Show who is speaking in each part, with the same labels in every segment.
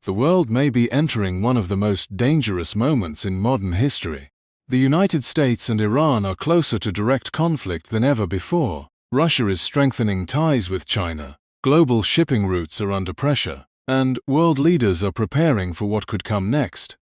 Speaker 1: the world may be entering one of the most dangerous moments in modern history. The United States and Iran are closer to direct conflict than ever before. Russia is strengthening ties with China. Global shipping routes are under pressure, and world leaders are preparing for what could come next.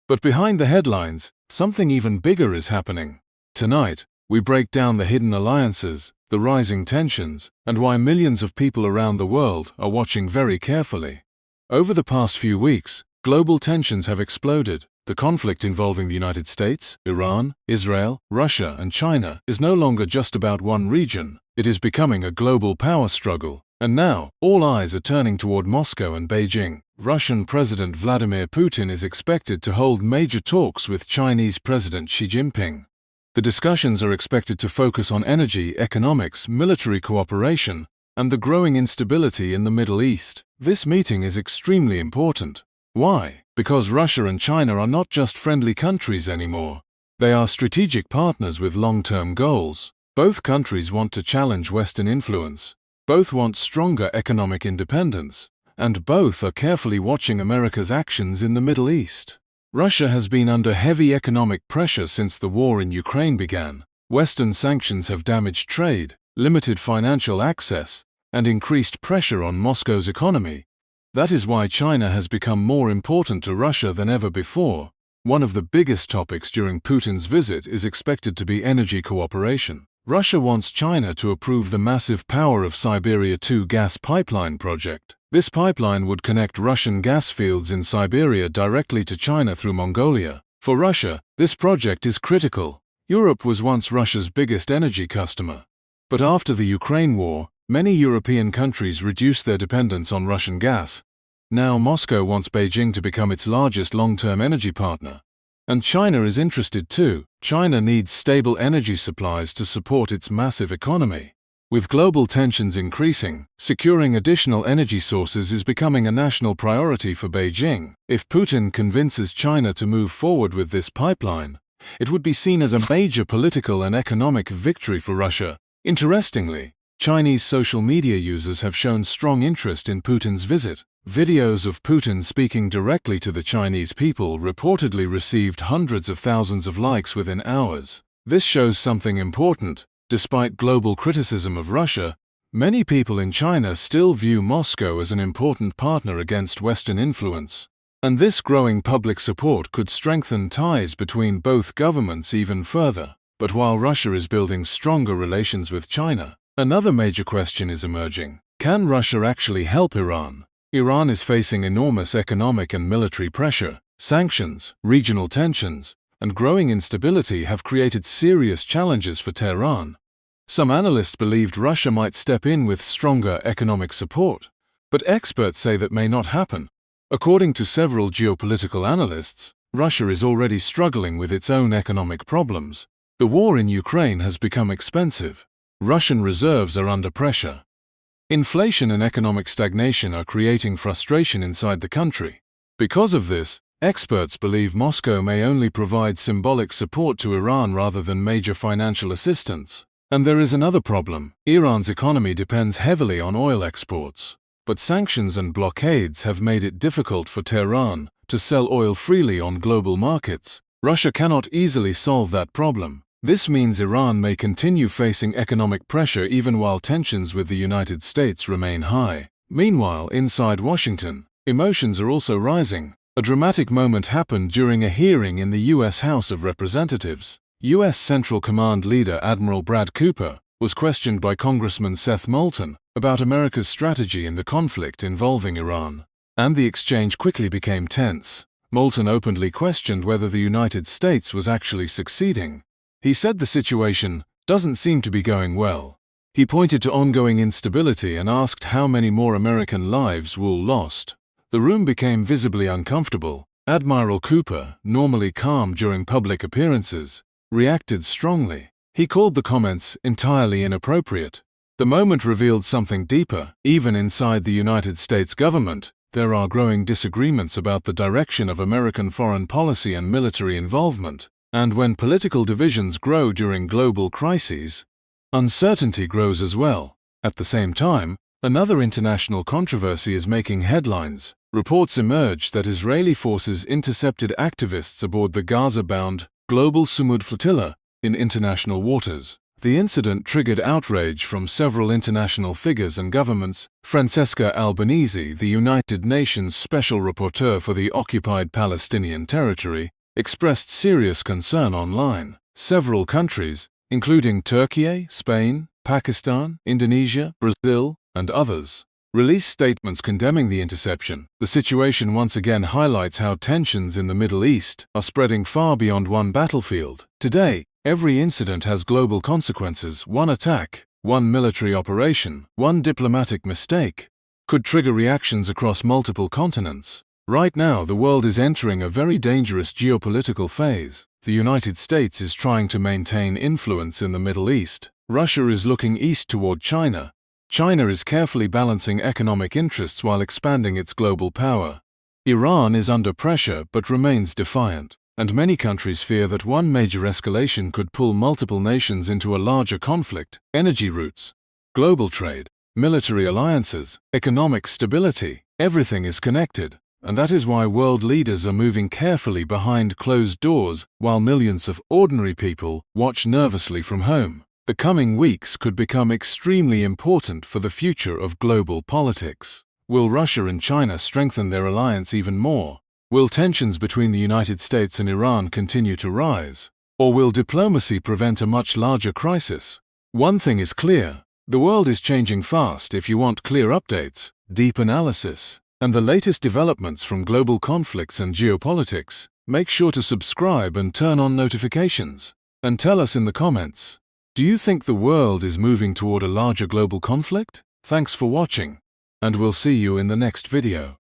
Speaker 1: But behind the headlines, something even bigger is happening. Tonight, we break down the hidden alliances, the rising tensions, and why millions of people around the world are watching very carefully. Over the past few weeks, global tensions have exploded. The conflict involving the United States, Iran, Israel, Russia, and China is no longer just about one region. It is becoming a global power struggle. And now, all eyes are turning toward Moscow and Beijing. Russian President Vladimir Putin is expected to hold major talks with Chinese President Xi Jinping. The discussions are expected to focus on energy, economics, military cooperation, and the growing instability in the Middle East. This meeting is extremely important. Why? Because Russia and China are not just friendly countries anymore. They are strategic partners with long-term goals. Both countries want to challenge Western influence. Both want stronger economic independence, and both are carefully watching America's actions in the Middle East. Russia has been under heavy economic pressure since the war in Ukraine began. Western sanctions have damaged trade, limited financial access, and increased pressure on Moscow's economy. That is why China has become more important to Russia than ever before. One of the biggest topics during Putin's visit is expected to be energy cooperation. Russia wants China to approve the massive Power of Siberia 2 gas pipeline project. This pipeline would connect Russian gas fields in Siberia directly to China through Mongolia. For Russia, this project is critical. Europe was once Russia's biggest energy customer. But after the Ukraine war, many European countries reduced their dependence on Russian gas. Now Moscow wants Beijing to become its largest long-term energy partner. And China is interested too. China needs stable energy supplies to support its massive economy. With global tensions increasing, securing additional energy sources is becoming a national priority for Beijing. If Putin convinces China to move forward with this pipeline, it would be seen as a major political and economic victory for Russia. Interestingly, Chinese social media users have shown strong interest in Putin's visit. Videos of Putin speaking directly to the Chinese people reportedly received hundreds of thousands of likes within hours. This shows something important. Despite global criticism of Russia, many people in China still view Moscow as an important partner against Western influence. And this growing public support could strengthen ties between both governments even further. But while Russia is building stronger relations with China, another major question is emerging. Can Russia actually help Iran? Iran is facing enormous economic and military pressure. Sanctions, regional tensions, and growing instability have created serious challenges for Tehran. Some analysts believed Russia might step in with stronger economic support, but experts say that may not happen. According to several geopolitical analysts, Russia is already struggling with its own economic problems. The war in Ukraine has become expensive. Russian reserves are under pressure. Inflation and economic stagnation are creating frustration inside the country. Because of this, experts believe Moscow may only provide symbolic support to Iran rather than major financial assistance. And there is another problem. Iran's economy depends heavily on oil exports. But sanctions and blockades have made it difficult for Tehran to sell oil freely on global markets. Russia cannot easily solve that problem. This means Iran may continue facing economic pressure even while tensions with the United States remain high. Meanwhile, inside Washington, emotions are also rising. A dramatic moment happened during a hearing in the U.S. House of Representatives. U.S. Central Command leader Admiral Brad Cooper was questioned by Congressman Seth Moulton about America's strategy in the conflict involving Iran. And the exchange quickly became tense. Moulton openly questioned whether the United States was actually succeeding. He said the situation doesn't seem to be going well. He pointed to ongoing instability and asked how many more American lives were lost. The room became visibly uncomfortable. Admiral Cooper, normally calm during public appearances, reacted strongly. He called the comments entirely inappropriate. The moment revealed something deeper. Even inside the United States government, there are growing disagreements about the direction of American foreign policy and military involvement. And when political divisions grow during global crises, uncertainty grows as well. At the same time, another international controversy is making headlines. Reports emerged that Israeli forces intercepted activists aboard the Gaza-bound Global Sumud flotilla in international waters. The incident triggered outrage from several international figures and governments. Francesca Albanese, the United Nations Special Rapporteur for the occupied Palestinian territory, expressed serious concern online. Several countries, including Turkey, Spain, Pakistan, Indonesia, Brazil, and others, released statements condemning the interception. The situation once again highlights how tensions in the Middle East are spreading far beyond one battlefield. Today, every incident has global consequences. One attack, one military operation, one diplomatic mistake could trigger reactions across multiple continents. Right now, the world is entering a very dangerous geopolitical phase. The United States is trying to maintain influence in the Middle East. Russia is looking east toward China. China is carefully balancing economic interests while expanding its global power. Iran is under pressure but remains defiant, and many countries fear that one major escalation could pull multiple nations into a larger conflict. Energy routes, global trade, military alliances, economic stability, everything is connected, and that is why world leaders are moving carefully behind closed doors while millions of ordinary people watch nervously from home. The coming weeks could become extremely important for the future of global politics. Will Russia and China strengthen their alliance even more? Will tensions between the United States and Iran continue to rise? Or will diplomacy prevent a much larger crisis? One thing is clear: the world is changing fast. If you want clear updates, deep analysis, and the latest developments from global conflicts and geopolitics, make sure to subscribe and turn on notifications. And tell us in the comments, do you think the world is moving toward a larger global conflict? Thanks for watching, and we'll see you in the next video.